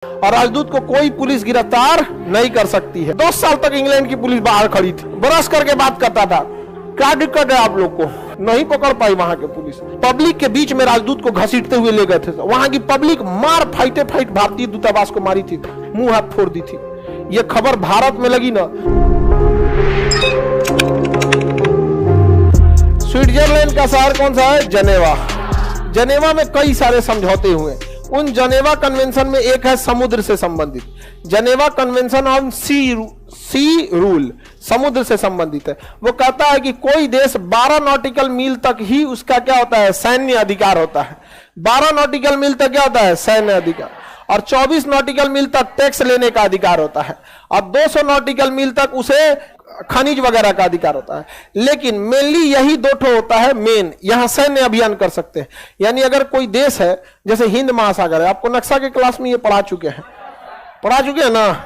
और राजदूत को कोई पुलिस गिरफ्तार नहीं कर सकती है। 2 साल तक इंग्लैंड की पुलिस बाहर खड़ी थी, बरस करके बात करता था। क्या दिक्कत है आप लोग को? नहीं पकड़ पाई वहां के पुलिस। पब्लिक के बीच में राजदूत को घसीटते हुए ले गए थे। वहां की पब्लिक मार फाइटे फाइट भारतीय दूतावास को मारी थी, मुंह हाथ फोड़ दी थी। ये खबर भारत में लगी ना। स्विट्जरलैंड का शहर कौन सा है? जेनेवा। जेनेवा में कई सारे समझौते हुए। उन जेनेवा कन्वेंशन में एक है समुद्र से संबंधित, Geneva convention on sea rule, समुद्र से संबंधित है। वो कहता है कि कोई देश 12 नॉटिकल मील तक ही उसका क्या होता है? सैन्य अधिकार होता है। 12 नॉटिकल मील तक क्या होता है? सैन्य अधिकार। और 24 नॉटिकल मील तक टैक्स लेने का अधिकार होता है। और 200 नॉटिकल मील तक उसे खनिज वगैरह का अधिकार होता है। लेकिन मेनली यही दो ठो होता है मेन, यहां सैन्य अभियान कर सकते हैं। यानी अगर कोई देश है, जैसे हिंद महासागर है, आपको नक्शा के क्लास में ये पढ़ा चुके हैं ना,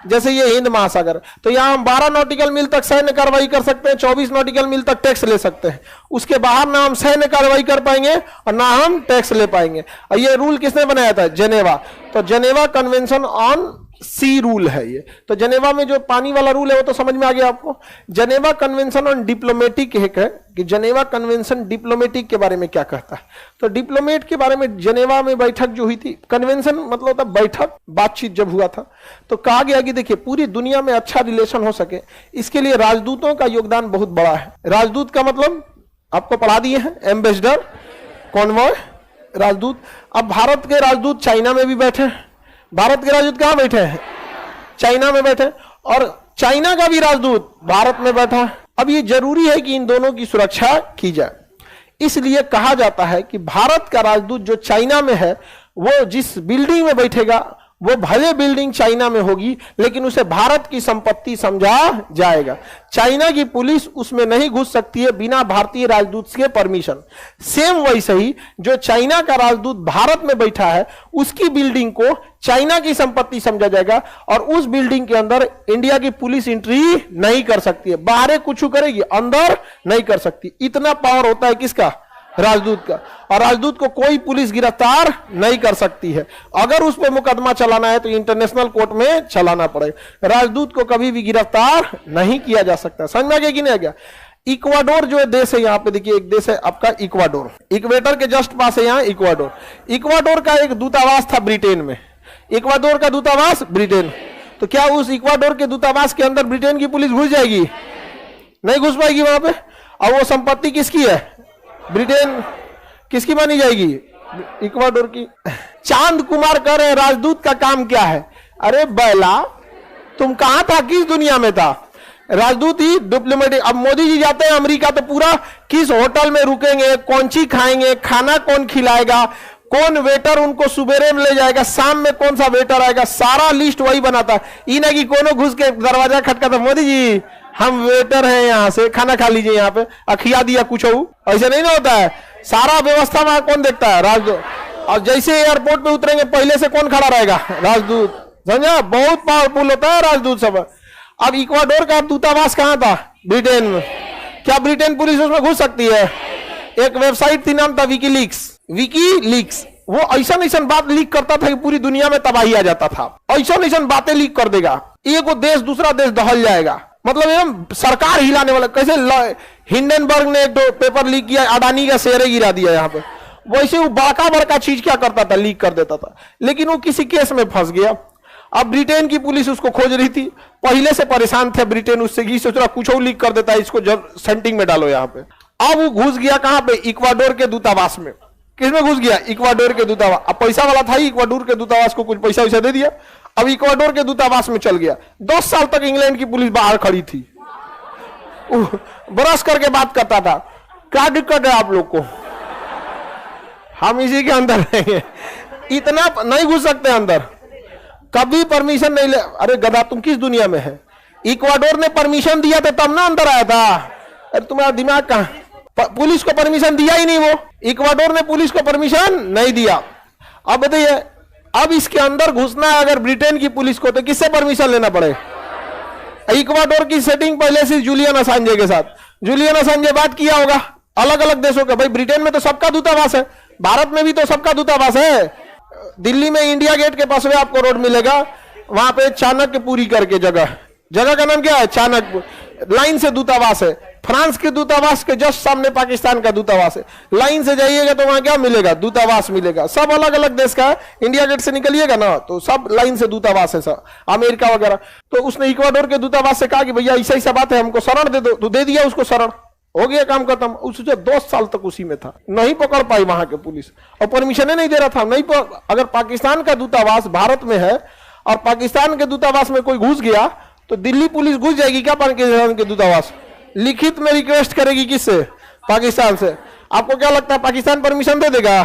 जैसे ये हिंद महासागर, तो यहां हम 12 नॉटिकल मील तक सैन्य कार्रवाई कर सकते हैं, 24 नॉटिकल मील तक टैक्स ले सकते हैं। उसके बाहर ना हम सैन्य कार्रवाई कर पाएंगे और ना हम टैक्स ले पाएंगे। और ये रूल किसने बनाया था? जेनेवा। तो Geneva convention on sea rule है ये। तो जेनेवा में जो पानी वाला रूल है वो तो समझ में आ गया आपको। जेनेवा कन्वेंशन ऑन डिप्लोमेटिक एक है कि जेनेवा कन्वेंशन डिप्लोमेटिक के बारे में क्या कहता है। तो डिप्लोमेट के बारे में जेनेवा में बैठक जो हुई थी, कन्वेंशन मतलब होता बैठक, बातचीत जब हुआ था, तो कहा गया कि देखिए पूरी दुनिया में अच्छा रिलेशन हो सके, इसके लिए राजदूतों का योगदान बहुत बड़ा है। राजदूत का मतलब आपको पढ़ा दिए हैं, एम्बेसडर, कॉन्वॉय, राजदूत। अब भारत के राजदूत चाइना में भी बैठे हैं। भारत के राजदूत कहां बैठे हैं? चाइना में बैठे। और चाइना का भी राजदूत भारत में बैठा है। अब ये जरूरी है कि इन दोनों की सुरक्षा की जाए। इसलिए कहा जाता है कि भारत का राजदूत जो चाइना में है, वो जिस बिल्डिंग में बैठेगा वो भले बिल्डिंग चाइना में होगी, लेकिन उसे भारत की संपत्ति समझा जाएगा। चाइना की पुलिस उसमें नहीं घुस सकती है बिना भारतीय राजदूत के परमिशन। सेम वैसे ही जो चाइना का राजदूत भारत में बैठा है, उसकी बिल्डिंग को चाइना की संपत्ति समझा जाएगा और उस बिल्डिंग के अंदर इंडिया की पुलिस एंट्री नहीं कर सकती है। बाहर कुछ करेगी, अंदर नहीं कर सकती। इतना पावर होता है किसका? राजदूत का। और राजदूत को कोई पुलिस गिरफ्तार नहीं कर सकती है। अगर उस पर मुकदमा चलाना है तो इंटरनेशनल कोर्ट में चलाना पड़ेगा। राजदूत को कभी भी गिरफ्तार नहीं किया जा सकता। समझ में आ गया कि नहीं आ गया? इक्वाडोर जो देश है, यहाँ पे देखिए एक देश है आपका इक्वाडोर, इक्वेटर के जस्ट पास है यहाँ इक्वाडोर। इक्वाडोर का एक दूतावास था ब्रिटेन में। इक्वाडोर का दूतावास ब्रिटेन। तो क्या उस इक्वाडोर के दूतावास के अंदर ब्रिटेन की पुलिस घुस जाएगी? नहीं घुस पाएगी वहां पे। और वो संपत्ति किसकी है? ब्रिटेन। किसकी मानी जाएगी? इक्वाडोर की। चांद कुमार कह रहे हैं राजदूत का काम क्या है? अरे बैला, तुम कहां था? किस दुनिया में था? राजदूत ही डिप्लोमेटिक। अब मोदी जी जाते हैं अमेरिका तो पूरा किस होटल में रुकेंगे, कौन सी खाएंगे, खाना कौन खिलाएगा, कौन वेटर उनको सुबेरे में ले जाएगा, शाम में कौन सा वेटर आएगा, सारा लिस्ट वही बनाता। इन्हें कि कोनो घुस के दरवाजा खटकाता, मोदी जी हम वेटर हैं, यहाँ से खाना खा लीजिए, यहाँ पे अखिया दिया कुछ हो, ऐसे नहीं ना होता है। सारा व्यवस्था वहां कौन देखता है? राजदूत। और जैसे एयरपोर्ट पे उतरेंगे पहले से कौन खड़ा रहेगा? राजदूत। समझा? बहुत पावरफुल होता है राजदूत सब। अब इक्वाडोर का दूतावास कहां था? ब्रिटेन में। क्या ब्रिटेन पुलिस उसमें घुस सकती है? एक वेबसाइट थी, नाम था विकीलीक्स। वो ऐसा बात लीक करता था कि पूरी दुनिया में तबाही आ जाता था। ऐसा बातें लीक कर देगा, एक देश दूसरा देश दहल जाएगा। मतलब एकदम सरकार हिलाने वाला। कैसे हिंडनबर्ग ने एक पेपर लीक किया, अडानी का शेयर गिरा दिया यहाँ पे। वैसे वो बड़का चीज क्या करता था? लीक कर देता था। लेकिन वो किसी केस में फंस गया। अब ब्रिटेन की पुलिस उसको खोज रही थी। पहले से परेशान थे ब्रिटेन उससे कि सोच रहा कुछ और लीक कर देता है, इसको जब सेंटिंग में डालो यहाँ पे। अब वो घुस गया कहां पे? इक्वाडोर के दूतावास में। किसमें घुस गया? इक्वाडोर के दूतावास। अब पैसा वाला था, इक्वाडोर के दूतावास को कुछ पैसा वैसा दे दिया। अब इक्वाडोर के दूतावास में चल गया। 2 साल तक इंग्लैंड की पुलिस बाहर खड़ी थी, बरस करके बात करता था। क्या दिक्कत है आप लोग को? हम इसी के अंदर रहेंगे। इतना नहीं घुस सकते अंदर, कभी परमिशन नहीं ले। अरे गधा, तुम किस दुनिया में है? इक्वाडोर ने परमिशन दिया था तब ना अंदर आया था। अरे तुम्हारा दिमाग कहां? पुलिस को परमिशन दिया ही नहीं। वो इक्वाडोर ने पुलिस को परमिशन नहीं दिया। अब बताइए, अब इसके अंदर घुसना है अगर ब्रिटेन की पुलिस को, तो किससे परमिशन लेना पड़े? इक्वाडोर की सेटिंग पहले से जूलियन असांजे के साथ। जूलियन असांजे बात किया होगा अलग अलग देशों का। भाई ब्रिटेन में तो सबका दूतावास है, भारत में भी तो सबका दूतावास है। दिल्ली में इंडिया गेट के पास में आपको रोड मिलेगा, वहां पे चाणक्यपुरी करके जगह का नाम क्या है? चाणक्यपुर। लाइन से दूतावास है, फ्रांस के दूतावास के जस्ट सामने पाकिस्तान का दूतावास है। लाइन से जाइएगा तो वहां क्या मिलेगा? दूतावास मिलेगा। सब अलग अलग देश का है। इंडिया गेट से निकलिएगा ना तो सब लाइन से दूतावास है, सब अमेरिका वगैरह। तो उसने इक्वाडोर के दूतावास से कहा कि भैया ऐसा ऐसा बात है, हमको शरण दे दो, तो दे दिया उसको शरण, हो गया काम खत्म। उससे 2 साल तक उसी में था, नहीं पकड़ पाई वहां के पुलिस, और परमिशन नहीं दे रहा था। नहीं अगर पाकिस्तान का दूतावास भारत में है और पाकिस्तान के दूतावास में कोई घुस गया तो दिल्ली पुलिस घुस जाएगी क्या पाकिस्तान के दूतावास? लिखित में रिक्वेस्ट करेगी किससे? पाकिस्तान से। आपको क्या लगता है पाकिस्तान परमिशन दे देगा?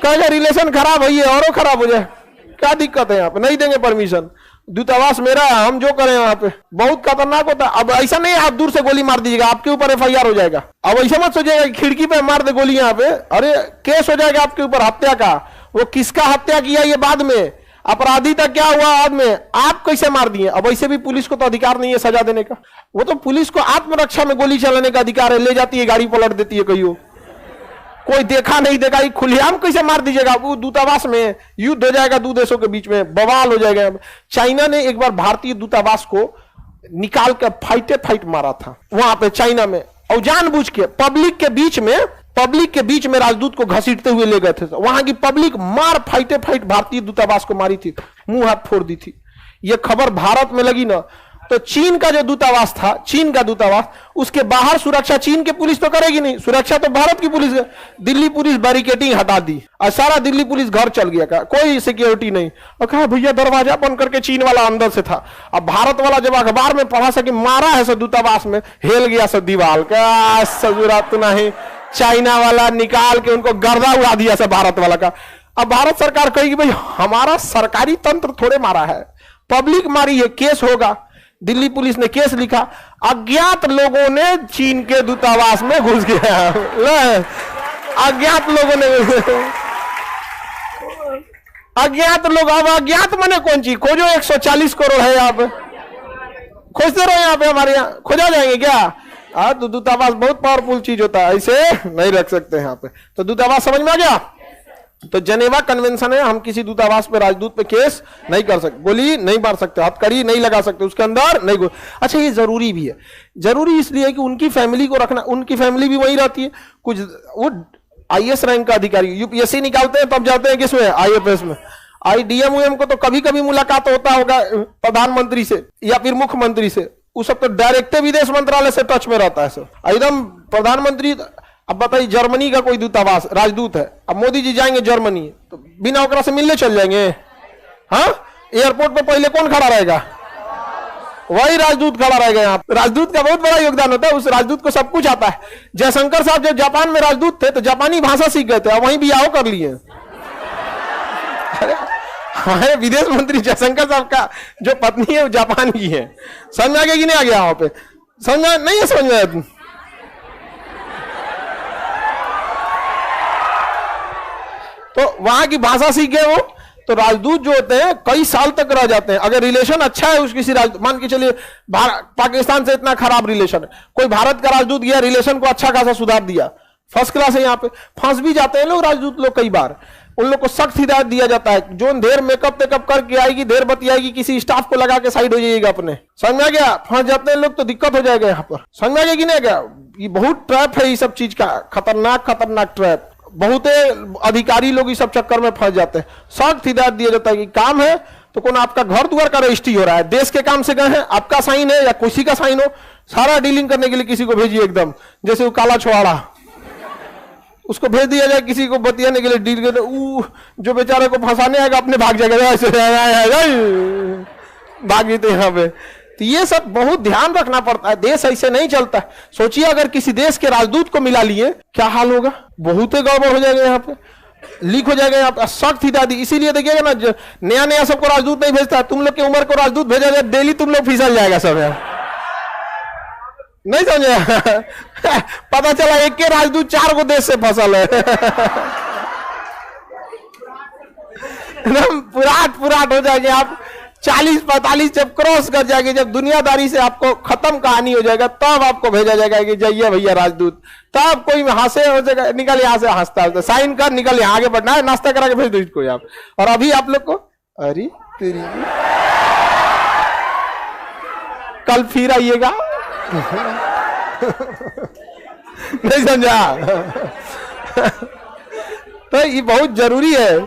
कहेगा रिलेशन खराब है, ये और खराब हो जाए, क्या दिक्कत है? यहाँ पे नहीं देंगे परमिशन, दूतावास मेरा है, हम जो करें वहां पे। बहुत खतरनाक होता है। अब ऐसा नहीं आप दूर से गोली मार दीजिएगा, आपके ऊपर FIR हो जाएगा। अब ऐसा मत सोचिएगा खिड़की पे मार दे गोली यहाँ पे, अरे केस हो जाएगा आपके ऊपर हत्या का। वो किसका हत्या किया ये बाद में, अपराधी तक क्या हुआ बाद में, आप कैसे मार दिए। अब ऐसे भी पुलिस को तो अधिकार नहीं है सजा देने का, वो तो पुलिस को आत्मरक्षा में गोली चलाने का अधिकार है। ले जाती है, गाड़ी पलट देती है, कहीं कोई देखा नहीं देखा, खुलेआम कैसे मार दीजिएगा? वो दूतावास में युद्ध हो जाएगा, 2 देशों के बीच में बवाल हो जाएगा। चाइना ने एक बार भारतीय दूतावास को निकाल कर फाइट मारा था वहां पे चाइना में, और जानबूझ के पब्लिक के बीच में राजदूत को घसीटते हुए ले गए थे। वहां की पब्लिक मार फाइट भारतीय दूतावास को मारी थी, मुंह हाथ फोड़ दी थी। यह खबर भारत में लगी ना तो चीन का जो दूतावास था, चीन का दूतावास, उसके बाहर सुरक्षा चीन की पुलिस तो करेगी नहीं, सुरक्षा तो भारत की पुलिस है। दिल्ली पुलिस बैरिकेडिंग हटा दी और सारा दिल्ली पुलिस घर चल गया, का कोई सिक्योरिटी नहीं। और कहा भैया दरवाजा बंद करके चीन वाला अंदर से था। अब भारत वाला जब अखबार में पढ़ा सके मारा है सो दूतावास में, हिल गया सो दीवार का सजुरात नहीं, चाइना वाला निकाल के उनको गर्दा उड़ा दिया सब भारत वाला का। अब भारत सरकार कहेगी भाई हमारा सरकारी तंत्र थोड़े मारा है, पब्लिक मारी है, केस होगा। दिल्ली पुलिस ने केस लिखा, अज्ञात लोगों ने चीन के दूतावास में घुस गया। अज्ञात लोगों ने अज्ञात लोग, अब अज्ञात माने कौन चीज? खोजो 140 करोड़ है यहाँ पे, खोजते रहो यहाँ पे, हमारे यहाँ खोजा जाएंगे क्या? तो दूतावास बहुत पावरफुल चीज होता है, ऐसे नहीं रख सकते यहाँ पे। तो दूतावास समझ में आ गया? तो जनेवा कन्वेंशन है, हम किसी दूतावास पे राजदूत पे केस नहीं कर सकते, गोली नहीं मार सकते, हथकड़ी नहीं लगा सकते, उसके अंदर नहीं अच्छा ये जरूरी भी है। जरूरी इसलिए है कि उनकी फैमिली को रखना, उनकी फैमिली भी वही रहती है। कुछ वो IAS रैंक का अधिकारी UPSC निकालते हैं तब जाते हैं किसमें? IFS में। IDM को तो कभी कभी मुलाकात होता होगा प्रधानमंत्री से या फिर मुख्यमंत्री से, उस सब तो डायरेक्ट विदेश मंत्रालय से टच में रहता है सर एकदम प्रधानमंत्री। अब बताइए जर्मनी का कोई दूतावास राजदूत है, अब मोदी जी जाएंगे जर्मनी तो बिना ओकरा से मिलने चल जाएंगे? हाँ, एयरपोर्ट पे पहले कौन खड़ा रहेगा? वही राजदूत खड़ा रहेगा। यहाँ राजदूत का बहुत बड़ा योगदान होता है, उस राजदूत को सब कुछ आता है। जयशंकर साहब जब जापान में राजदूत थे तो जापानी भाषा सीख गए थे और वहीं बियाह कर लिए। हमारे विदेश मंत्री जयशंकर साहब का जो पत्नी है वो जापान की है। समझ आ गया कि नहीं आ गया? वहां पे समझ नहीं है? समझ में आया? तो वहां की भाषा सीख गए वो, तो राजदूत जो होते हैं कई साल तक रह जाते हैं। अगर रिलेशन अच्छा है उस किसी राजदूत, मान के चलिए पाकिस्तान से इतना खराब रिलेशन है, कोई भारत का राजदूत गया, रिलेशन को अच्छा खासा सुधार दिया, फर्स्ट क्लास है। यहाँ पे फंस भी जाते हैं लोग, राजदूत लोग कई बार, उन लोग को सख्त हिदायत दिया जाता है, जो देर मेकअप वेकअप करके आएगी, देर बतियाएगी, किसी स्टाफ को लगा के साइड हो जाइएगा अपने। समझ में आ गया? फंस जाते हैं लोग तो दिक्कत हो जाएगा यहाँ पर। समझ में आ गया कि नहीं गया? ये बहुत ट्रैप है ये सब चीज का, खतरनाक ट्रैप। बहुत अधिकारी लोग इस सब चक्कर में फंस जाते हैं। सख्त हिदायत दिया जाता है कि काम है तो कौन आपका घर द्वार का रजिस्ट्री हो रहा है, देश के काम से गए हैं, आपका साइन है या किसी का साइन हो, सारा डीलिंग करने के लिए किसी को भेजिए एकदम, जैसे वो काला छोड़ा उसको भेज दिया जाए किसी को बतियाने के लिए डील करते, जो बेचारे को फंसाने आएगा अपने भाग जाएगा, ऐसे भागी तो यहाँ पे। तो ये सब बहुत ध्यान रखना पड़ता है, देश ऐसे नहीं चलता। सोचिए अगर किसी देश के राजदूत को मिला लिए क्या हाल होगा? बहुत ही गड़बड़ हो जाएगा, यहाँ पे लीक हो जाएगा। यहाँ पे सख्त हिदायत, इसीलिए देखिएगा ना नया नया सबको राजदूत नहीं भेजता, तुम लोग की उम्र को राजदूत भेजा जाए डेली तुम लोग फिसल जाएगा सब यार। नहीं समझे? पता चला एक के राजदूत 4 को देश से फसल है। पुराट हो जाएंगे आप, 40-45 जब क्रॉस कर जाएगी, जब दुनियादारी से आपको खत्म कहानी हो जाएगा, तब आपको भेजा जाएगा कि जाइए भैया राजदूत। तब कोई हंसे हो जाएगा, निकल यहां से, हंसता है साइन कर, निकल यहां, आगे बढ़ना है, नाश्ता करा के भेज दो इसको आप। और अभी आप लोग को अरे तेरी कल फिर आइएगा। नहीं समझा? तो ये बहुत जरूरी है।